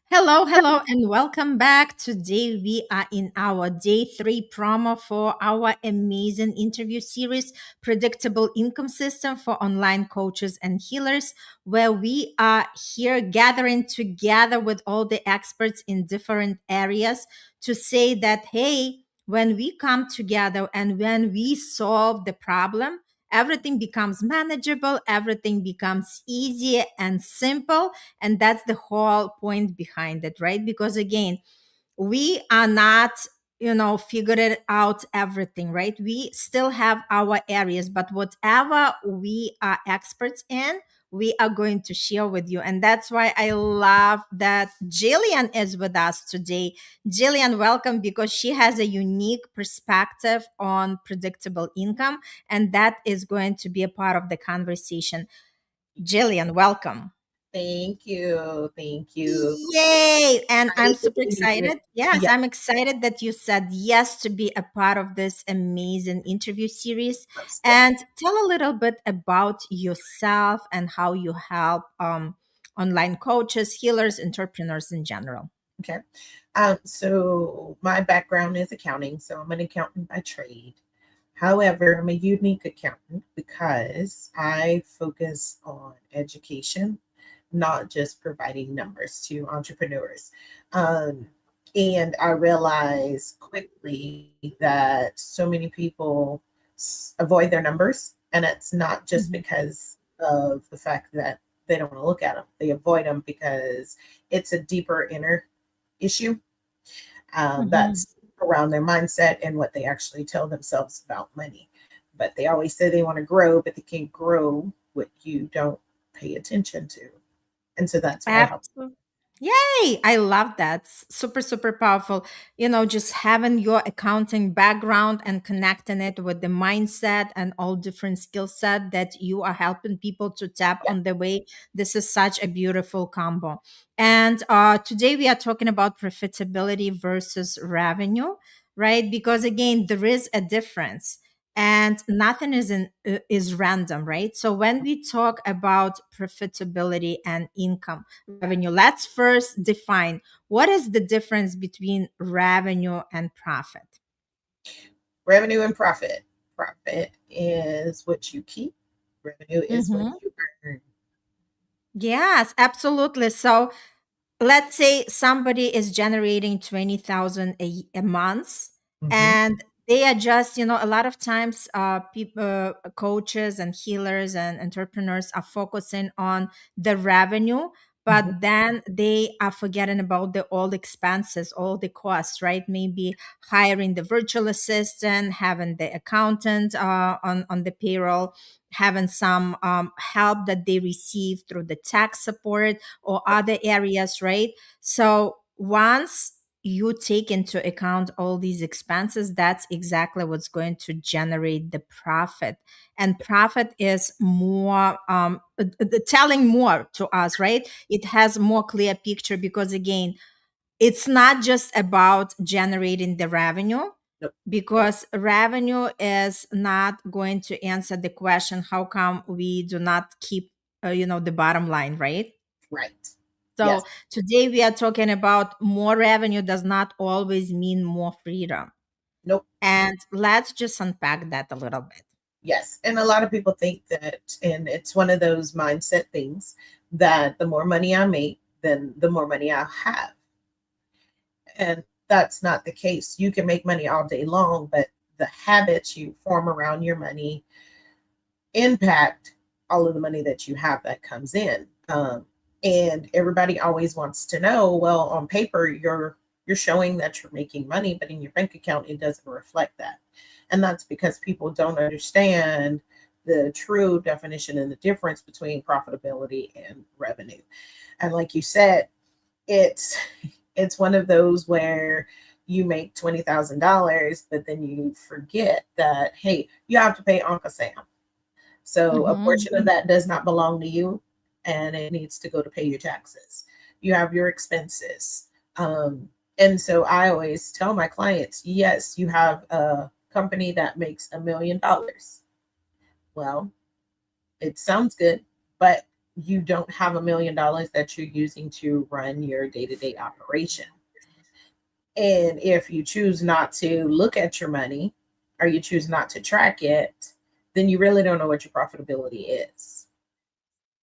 Hello, and welcome back. Today we are in our day 3 promo for our amazing interview series, Predictable Income System for Online Coaches and Healers, where we are here gathering together with all the experts in different areas to say that, hey, when we come together and when we solve the problem, everything becomes manageable, everything becomes easy and simple, and that's the whole point behind it, right? Because again, we are not figured out everything, right? We still have our areas, but whatever we are experts in, we are going to share with you. And that's why I love that Jillian is with us today. Jillian, welcome, because she has a unique perspective on predictable income, and that is going to be a part of the conversation. Jillian, welcome. Thank you. Thank you. Yay! And I'm Excited to super be here. excited. Yes, Yeah. I'm excited that you said yes to be a part of this amazing interview series. And tell a little bit about yourself and how you help online coaches, healers, entrepreneurs in general. Okay. So my background is accounting, so I'm an accountant by trade. However, I'm a unique accountant because I focus on education, not just providing numbers to entrepreneurs. Um, and I realized quickly that so many people avoid their numbers, and it's not just Mhm. because of the fact that they don't want to look at them. They avoid them because it's a deeper inner issue Mhm. that's around their mindset and what they actually tell themselves about money. But they always say they want to grow, but they can't grow what you don't pay attention to. And so that's what I help. Absolutely. Yay! I love that. Super, super powerful. Just having your accounting background and connecting it with the mindset and all different skill set that you are helping people to tap Yeah. on the way. This is such a beautiful combo. And today we are talking about profitability versus revenue, right? Because again, there is a difference and nothing is random, right? So when we talk about profitability and income revenue, let's first define what is the difference between revenue and profit. Revenue and profit. Profit is what you keep, revenue is what Mhm. you earn. Yes, absolutely. So let's say somebody is generating 20,000 a month, Mhm. and they are just, a lot of times people, coaches and healers and entrepreneurs are focusing on the revenue, but Mhm. then they are forgetting about the all expenses, all the costs, right? Maybe hiring the virtual assistant, having the accountant on the payroll, having some help that they receive through the tax support or other areas, right? So once you take into account all these expenses, that's exactly what's going to generate the profit. And profit is more telling more to us, right? It has more clear picture because again, it's not just about generating the revenue, Yep. because revenue is not going to answer the question how come we do not keep the bottom line, right? Right. Yes. So today we are talking about more revenue does not always mean more freedom. Nope. And let's just unpack that a little bit. Yes. And a lot of people think that, and it's one of those mindset things that the more money I make, then the more money I'll have. And that's not the case. You can make money all day long, but the habits you form around your money impact all of the money that you have that comes in. And everybody always wants to know, well, on paper, you're showing that you're making money, but in your bank account, it doesn't reflect that. And that's because people don't understand the true definition and the difference between profitability and revenue. And like you said, it's it's one of those where you make $20,000, but then you forget that, hey, you have to pay Uncle Sam. So a Mhm. portion of that does not belong to you, and it needs to go to pay your taxes. You have your expenses. And so I always tell my clients, yes, you have a company that makes $1 million. Well, it sounds good, but you don't have $1 million that you're using to run your day-to-day operation. And if you choose not to look at your money or you choose not to track it, then you really don't know what your profitability is.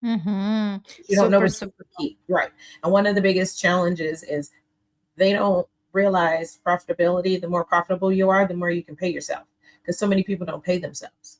Mm-hmm. You don't know Super, what you super. keep. Right. And one of the biggest challenges is they don't realize profitability. The more profitable you are, the more you can pay yourself. Because so many people don't pay themselves.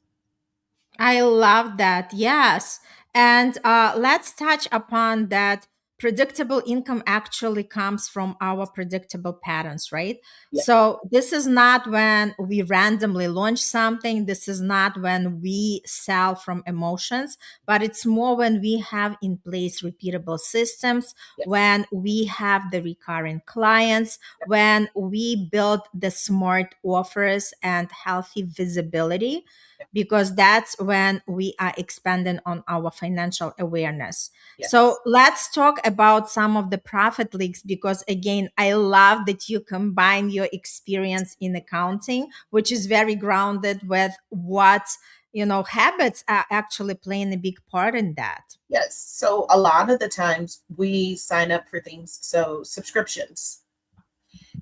I love that. Yes. And let's touch upon that. Predictable income actually comes from our predictable patterns, right? Yeah. So, this is not when we randomly launch something. This is not when we sell from emotions, but it's more when we have in place repeatable systems, Yes. when we have the recurring clients, when we build the smart offers and healthy visibility, because that's when we are expanding on our financial awareness. So Yes. let's talk about some of the profit leaks, because again, I love that you combine your experience in accounting, which is very grounded with what, habits are actually playing a big part in that. Yes. So a lot of the times we sign up for things. So subscriptions,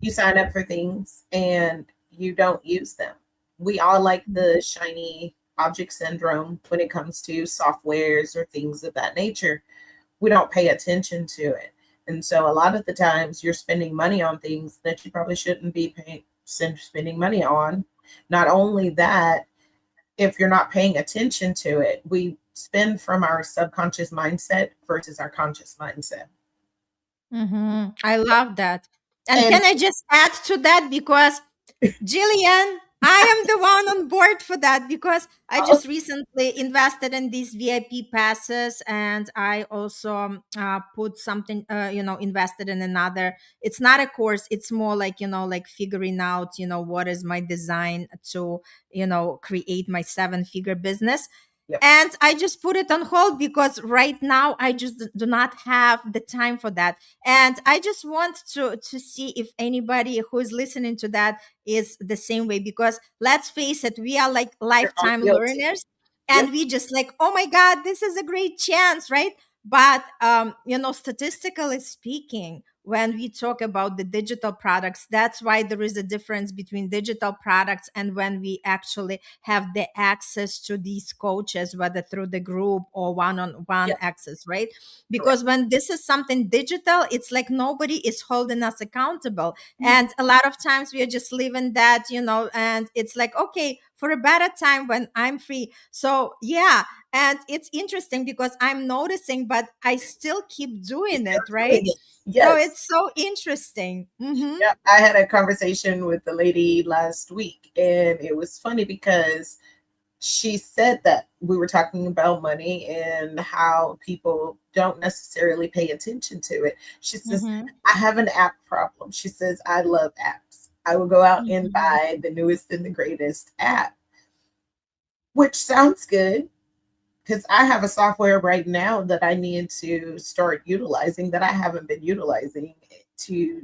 you sign up for things and you don't use them. We all like the shiny object syndrome when it comes to softwares or things of that nature. We don't pay attention to it. And so a lot of the times you're spending money on things that you probably shouldn't be spending money on. Not only that, if you're not paying attention to it, we spend from our subconscious mindset versus our conscious mindset. I love that. And And can I just add to that? Because Jillian, I am the one on board for that, because I uh, just recently invested in these VIP passes, and I also put something, invested in another. It's not a course; it's more like, like figuring out, what is my design to, create my seven-figure business. yep, And I just put it on hold because right now I just do not have the time for that. And I just want to see if anybody who is listening to that is the same way, because let's face it, we are like you're all lifetime guilty. learners, Yep, and we just like, oh my god, this is a great chance, right? But statistically speaking, when we talk about the digital products, that's why there is a difference between digital products and when we actually have the access to these coaches, whether through the group or one-on-one yep, access, right? correct. Because when this is something digital, it's like nobody is holding us accountable, Mhm. and a lot of times we are just living that, and it's like, okay, for a better time when I'm free. So yeah, and it's interesting because I'm noticing, but I still keep doing it, You're right? doing it. So Yes. it's so interesting. Yeah, I had a conversation with the lady last week, and it was funny because she said that we were talking about money and how people don't necessarily pay attention to it. She says, Mm-hmm. I have an app problem. She says, I love apps. I will go out and Mm-hmm. buy the newest and the greatest app, which sounds good because I have a software right now that I need to start utilizing that I haven't been utilizing to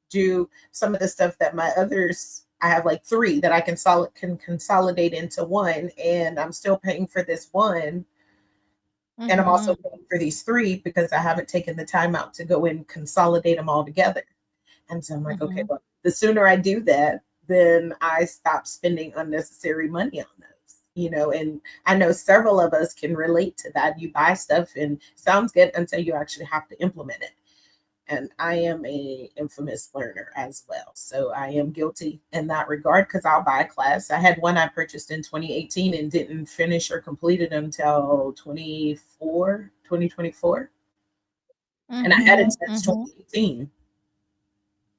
do some of the stuff that my others. I have like three that I can consolidate into one, and I'm still paying for this one, and I'm also Mm-hmm. paying for these three because I haven't taken the time out to go and consolidate them all together. And so I'm like, okay, Mm-hmm. well, the sooner I do that, then I stop spending unnecessary money on those. And I know several of us can relate to that. You buy stuff and sounds good until you actually have to implement it. And I am a infamous learner as well. So I am guilty in that regard because I'll buy a class. I had one I purchased in 2018 and didn't finish or complete it until 2024. And I had it Mm-hmm. since Mm-hmm. 2018.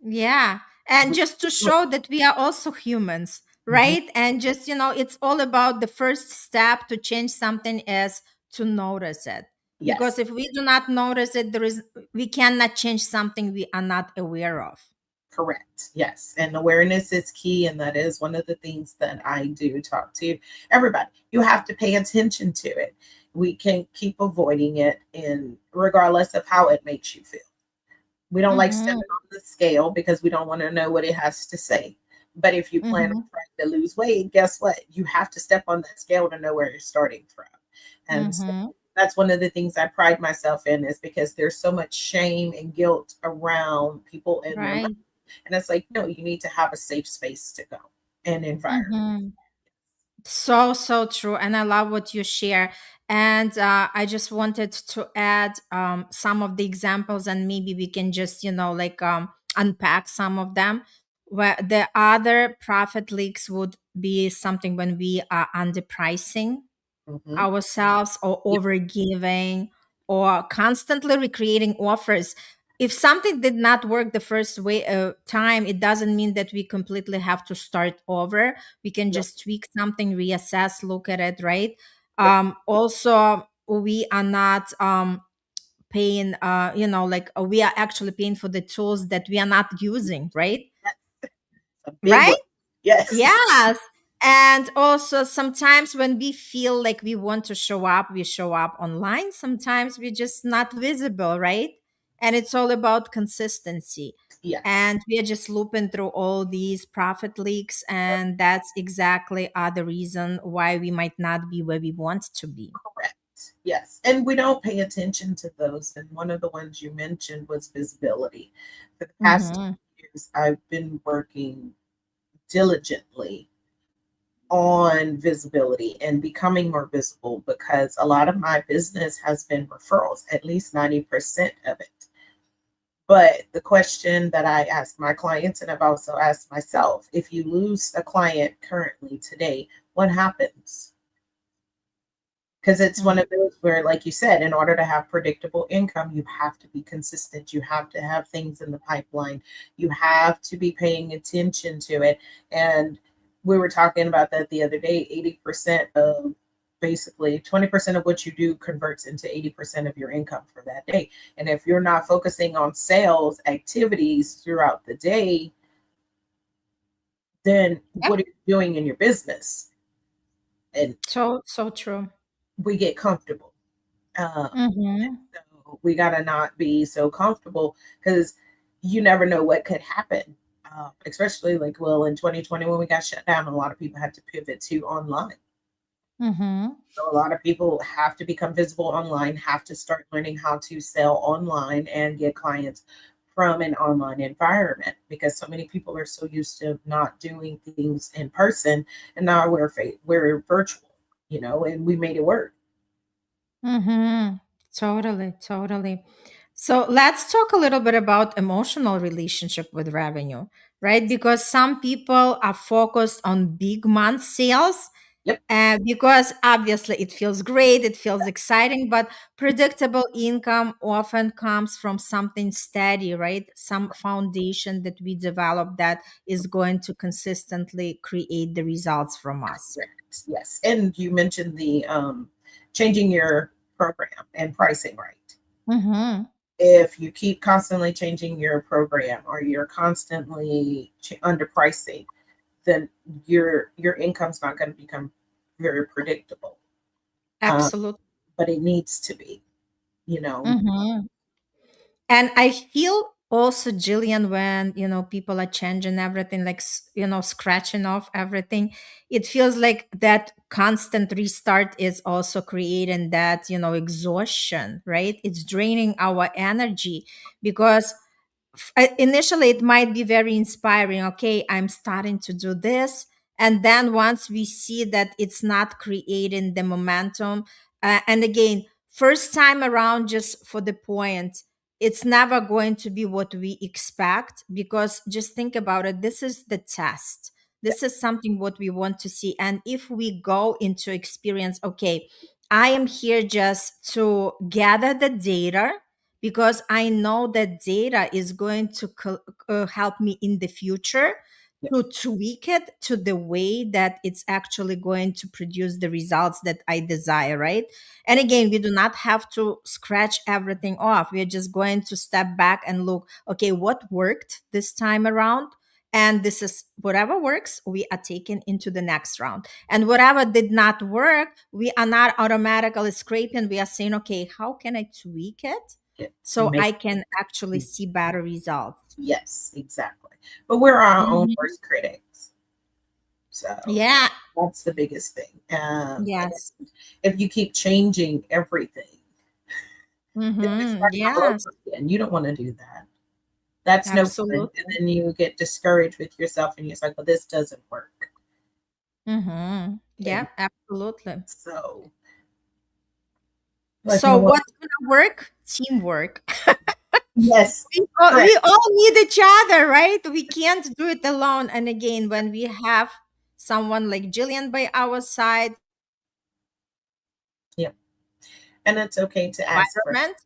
Yeah. And just to show that we are also humans, Mhm. right? And just, it's all about the first step to change something is to notice it. Because Yes. if we do not notice it, we cannot change something we are not aware of. Correct. Yes. And awareness is key. And that is one of the things that I do talk to everybody. You have to pay attention to it. We can't keep avoiding it, and regardless of how it makes you feel. We don't like Mm-hmm. stepping on the scale because we don't want to know what it has to say. But if you plan Mm-hmm. on trying to lose weight, guess what? You have to step on that scale to know where you're starting from. And so Mm-hmm. That's one of the things I pride myself in, is because there's so much shame and guilt around people and their money. Right. And it's like, no, you need to have a safe space to go and environment. Mm-hmm. So true. And I love what you share. And I just wanted to add some of the examples, and maybe we can just, like unpack some of them. Where the other profit leaks would be something when we are underpricing Hmm. ourselves, or Yeah, overgiving, or constantly recreating offers. If something did not work the first way time, it doesn't mean that we completely have to start over. We can yeah, just tweak something, reassess, look at it, right? yeah, Also, we are not paying, like we are actually paying for the tools that we are not using, right? that's a big Right. one. Yes. Yes. And also, sometimes when we feel like we want to show up, we show up online. Sometimes we're just not visible, right? And it's all about consistency. Yes. And we are just looping through all these profit leaks. Yep. And that's exactly the reason why we might not be where we want to be. Correct. Yes. And we don't pay attention to those. And one of the ones you mentioned was visibility. For the past Mm-hmm. 2 years, I've been working diligently on visibility and becoming more visible, because a lot of my business has been referrals, at least 90% of it. But the question that I ask my clients, and I've also asked myself, if you lose a client currently today, what happens? Because it's one of those where, like you said, in order to have predictable income, you have to be consistent. You have to have things in the pipeline. You have to be paying attention to it. And we were talking about that the other day. 80% of, basically 20% of what you do converts into 80% of your income for that day. And if you're not focusing on sales activities throughout the day, then Yep. what are you doing in your business? And So true. we get comfortable. Um, Mm-hmm. So we got to not be so comfortable, because you never know what could happen. Especially like, well, in 2020 when we got shut down, a lot of people had to pivot to online. Mm-hmm. So a lot of people have to become visible online, have to start learning how to sell online and get clients from an online environment, because so many people are so used to not doing things in person, and now we're virtual, and we made it work. Mm-hmm. Totally, totally. So let's talk a little bit about emotional relationship with revenue, right? Because some people are focused on big month sales, Yep. because obviously it feels great, it feels exciting, but predictable income often comes from something steady, right? Some foundation that we develop that is going to consistently create the results from us. Correct. Yes. And you mentioned the changing your program and pricing right. Mm-hmm. If you keep constantly changing your program, or you're constantly underpricing, then your income's not going to become very predictable. Uh, Absolutely. but it needs to be, you know. Mm-hmm. And I feel also, Jillian, when people are changing everything, like scratching off everything, it feels like that constant restart is also creating that exhaustion, right? It's draining our energy, because initially it might be very inspiring. Okay, I'm starting to do this. And then once we see that it's not creating the momentum, and again, first time around, just for the point, it's never going to be what we expect, because just think about it, this is the test. Yeah, This is something what we want to see. And if we go into experience, okay, I am here just to gather the data, because I know that data is going to help me in the future yeah, to tweak it to the way that it's actually going to produce the results that I desire, right? And again, we do not have to scratch everything off. We're just going to step back and look, okay, what worked this time around? And this is whatever works, we are taking into the next round. And whatever did not work, we are not automatically scraping. We are saying, okay, how can I tweak it yeah. so Make I can actually it, see better results? yes, exactly. But we're our own Mhm. worst critics. So Yeah. that's the biggest thing. And Yes. if you keep changing everything, then you're Mm-hmm. starting all Yes. over again. You don't want to do that. That's no fun. And Absolutely. then you get discouraged with yourself and you're like, well, this doesn't work. Mm-hmm. And Yeah, absolutely. so, like, So no one, what's gonna work? Teamwork. yes, We correct. all need each other, right? We can't do it alone. And again, when we have someone like Jillian by our side, Yep. And it's okay to ask for environment,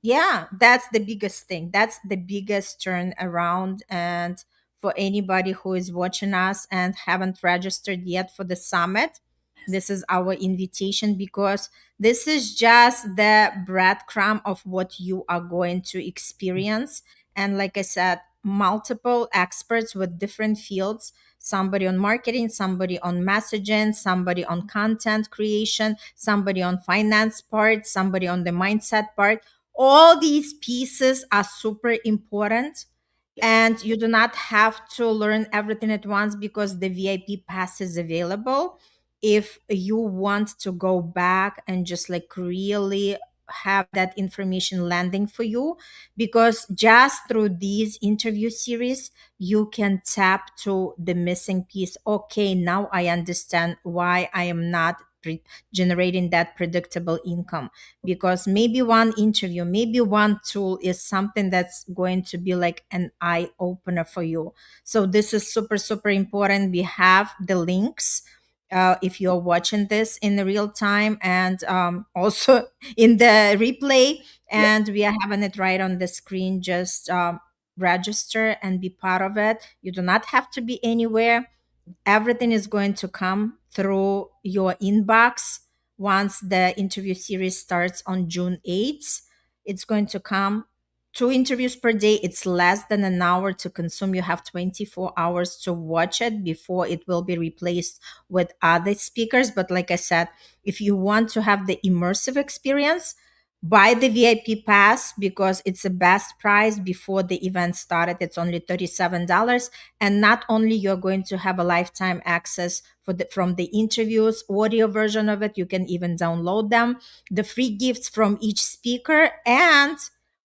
yeah, that's the biggest thing. That's the biggest turn around. And for anybody who is watching us and haven't registered yet for the summit, this is our invitation, because this is just the breadcrumb of what you are going to experience. And like I said, multiple experts with different fields, somebody on marketing, somebody on messaging, somebody on content creation, somebody on finance part, somebody on the mindset part. All these pieces are super important, yes, and you do not have to learn everything at once, because the VIP pass is available. If you want to go back and just like really have that information landing for you, because just through these interview series you can tap to the missing piece. Okay, now I understand why I am not generating that predictable income, because maybe one interview, maybe one tool is something that's going to be like an eye opener for you. So this is super, super important. We have the links. If you're watching this in the real time, and also in the replay, yes, and we are having it right on the screen, just register and be part of it. You do not have to be anywhere. Everything is going to come through your inbox once the interview series starts on June 8th. It's going to come, two interviews per day. It's less than an hour to consume. You have 24 hours to watch it before it will be replaced with other speakers. But like I said, if you want to have the immersive experience, buy the VIP pass, because it's the best price before the event started. It's only $37. And not only you're going to have a lifetime access for from the interviews, audio version of it, you can even download them, the free gifts from each speaker, and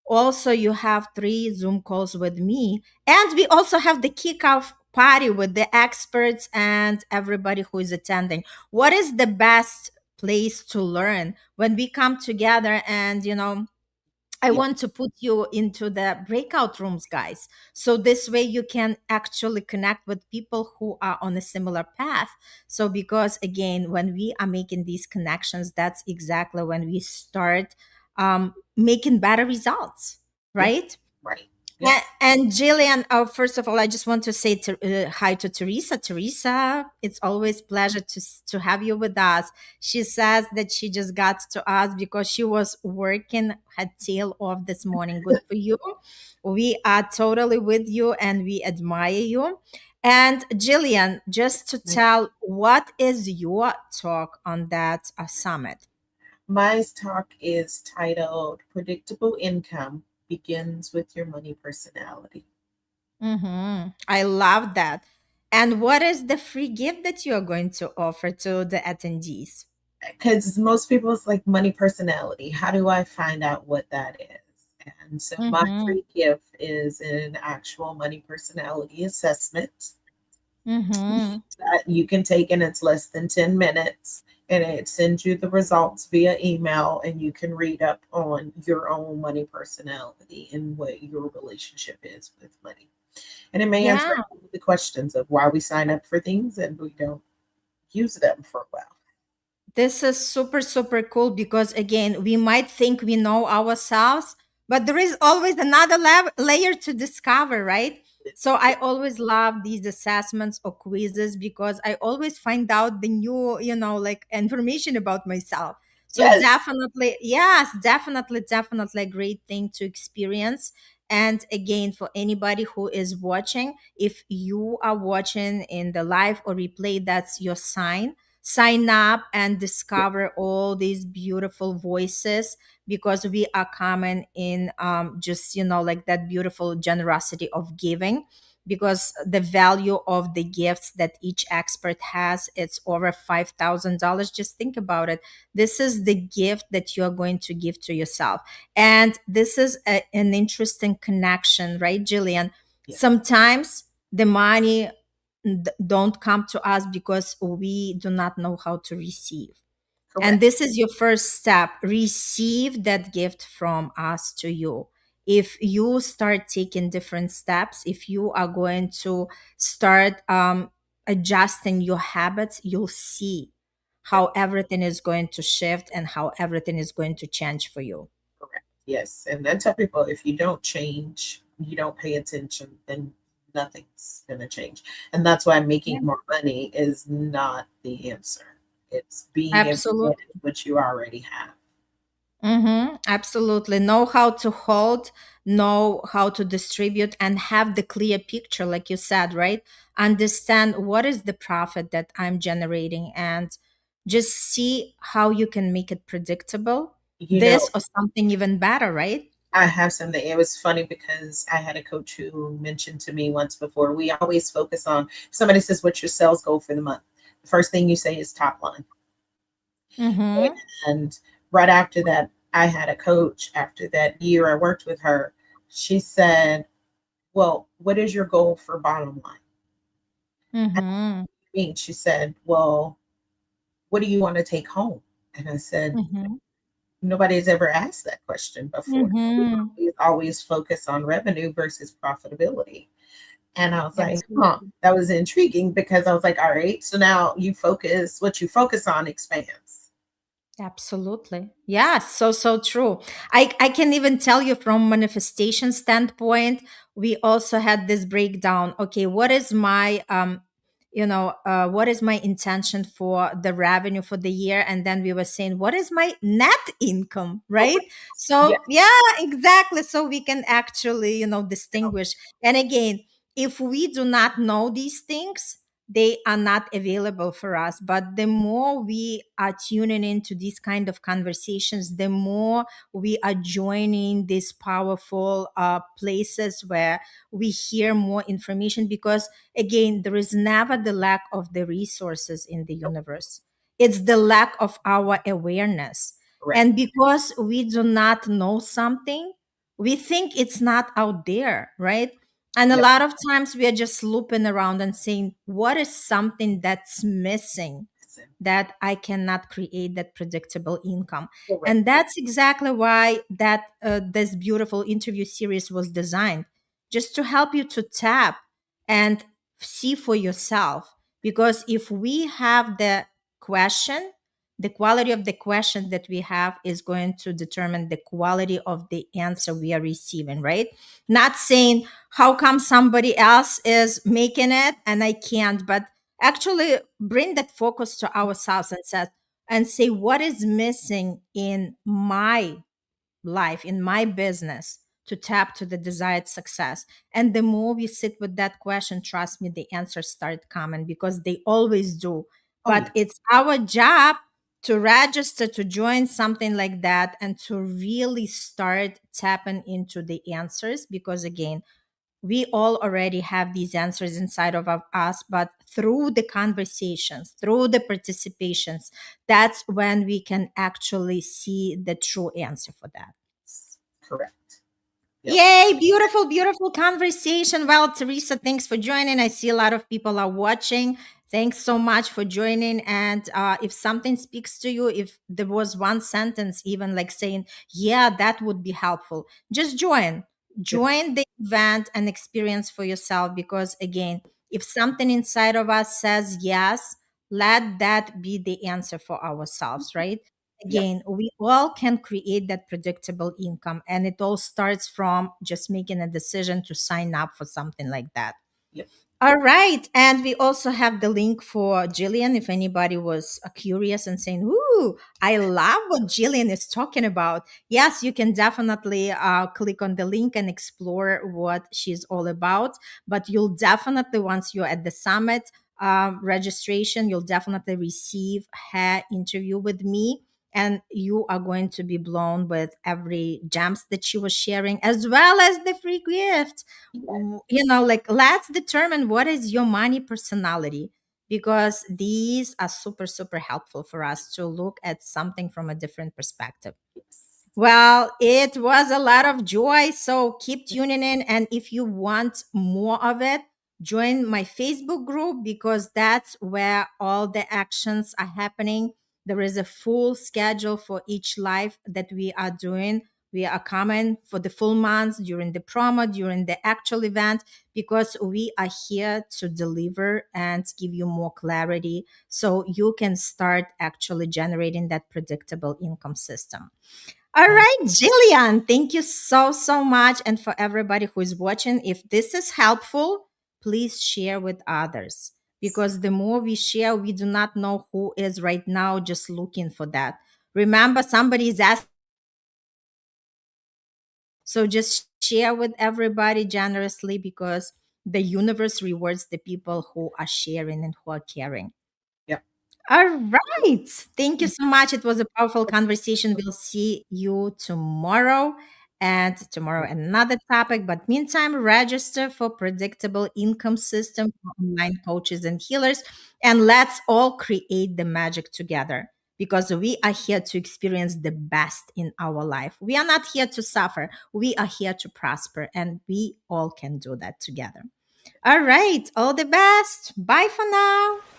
also you have 3 Zoom calls with me, and we also have the kickoff party with the experts and everybody who is attending. What is the best place to learn? When we come together, and I yes, want to put you into the breakout rooms, guys. So this way you can actually connect with people who are on a similar path. So, because again, when we are making these connections, that's exactly when we start making better results, yes, right? right. Yep. And Jillian, first of all, I just want to say hi to Teresa. Teresa, it's always pleasure to have you with us. She says that she just got to us because she was working her tail off this morning. Good for you. We are totally with you and we admire you. And Jillian, just to tell, what is your talk on that summit? My talk is titled Predictable Income Begins with Your Money Personality. I love that. And what is the free gift that you are going to offer to the attendees? Because most people, it's like money personality. How do I find out what that is? And so my Mm-hmm. free gift is an actual money personality assessment Mm-hmm. that you can take, and it's less than 10 minutes, and it sends you the results via email, and you can read up on your own money personality and what your relationship is with money. And it may answer Yeah. the questions of why we sign up for things and we don't use them for a while. This is super, super cool, because again, we might think we know ourselves, but there is always another layer to discover, right? So I always love these assessments or quizzes, because I always find out the new, like information about myself. So Yes, definitely, yes, definitely, definitely a great thing to experience. And again, for anybody who is watching, if you are watching in the live or replay, that's your sign. Sign up and discover all these beautiful voices, because we are common in just, like that beautiful generosity of giving, because the value of the gifts that each expert has, it's over $5,000. Just think about it. This is the gift that you're going to give to yourself. And this is an interesting connection, right, Jillian? Yes. Sometimes the money don't come to us because we do not know how to receive. And Correct. this is your first step. Receive that gift from us to you. If you start taking different steps, if you are going to start adjusting your habits, you'll see Yep. how everything is going to shift and how everything is going to change for you. Correct. Yes. And I tell people, if you don't change, you don't pay attention, then nothing's going to change. And that's why Yeah. making more money is not the answer. It's being able to Absolutely. manage what you already have. Absolutely. Know how to hold, know how to distribute, and have the clear picture, like you said, right? Understand what is the profit that I'm generating, and just see how you can make it predictable. You know, This or something even better, right? I have something. It was funny because I had a coach who mentioned to me once before, we always focus on, if somebody says, what's your sales goal for the month? The first thing you say is top line. Mm-hmm. And right after that, I had a coach after that year I worked with her. She said, well, what is your goal for bottom line? I Mm-hmm. mean, she said, well, what do you want to take home? And I said, Mm-hmm. nobody's ever asked that question before. We Mm-hmm. always focus on revenue versus profitability. And I was like, huh, Absolutely. that was intriguing because I was like, all right, so now you focus, what you focus on expands. Absolutely. Yeah, so true. I can even tell you from manifestation standpoint, we also had this breakdown. Okay, what is my what is my intention for the revenue for the year? And then we were saying, what is my net income, right? Correct. So Yes. yeah, exactly. So we can actually, distinguish. And again, if we do not know these things, they are not available for us. But the more we are tuning into these kind of conversations, the more we are joining these powerful places where we hear more information, because again, there is never the lack of the resources in the universe. It's the lack of our awareness. Correct. And because we do not know something, we think it's not out there, right? And a Yep. lot of times we are just looping around and saying, what is something that's missing that I cannot create that predictable income? Correct. And that's exactly why that this beautiful interview series was designed, just to help you to tap and see for yourself. Because if we have the question, the quality of the question that we have is going to determine the quality of the answer we are receiving, right? Not saying, how come somebody else is making it and I can't, but actually bring that focus to ourselves and say, what is missing in my life, in my business, to tap to the desired success? And the more we sit with that question, trust me, the answers start coming, because they always do. Oh, But yeah. it's our job to register to join something like that and to really start tapping into the answers, because again, we all already have these answers inside of us, but through the conversations, through the participations, that's when we can actually see the true answer for that. Correct. Yep. Yay, beautiful, beautiful conversation. Well, Teresa, thanks for joining. I see a lot of people are watching. Thanks so much for joining. And if something speaks to you, if there was one sentence, even like saying, yeah, that would be helpful, just join. Yep. Join the event and experience for yourself. Because again, if something inside of us says yes, let that be the answer for ourselves, right? Yep. Again, we all can create that predictable income, and it all starts from just making a decision to sign up for something like that. Yep. All right. And we also have the link for Jillian if anybody was curious and saying, ooh, I love what Jillian is talking about. Yes, you can definitely click on the link and explore what she's all about. But you'll definitely, once you're at the summit registration, you'll definitely receive her interview with me. and you are going to be blown with every gems that she was sharing, as well as the free gift. Like, let's determine what is your money personality, because these are super, super helpful for us to look at something from a different perspective. Yes. Well, it was a lot of joy. So keep tuning in. And if you want more of it, join my Facebook group, because that's where all the actions are happening. There is a full schedule for each live that we are doing. We are coming for the full months, during the promo, during the actual event, because we are here to deliver and give you more clarity so you can start actually generating that predictable income system. All And right, Jillian, thank you so, so much. And for everybody who is watching, if this is helpful, please share with others, because the more we share, we do not know who is right now just looking for that. Remember, somebody is asking. So just share with everybody generously, because the universe rewards the people who are sharing and who are caring. yeah. All right. Thank you so much. It was a powerful conversation. We'll see you tomorrow, and tomorrow another topic. But meantime, register for predictable income system for online coaches and healers, and let's all create the magic together, because we are here to experience the best in our life. We are not here to suffer. We are here to prosper, and we all can do that together. All right. All the best. Bye for now.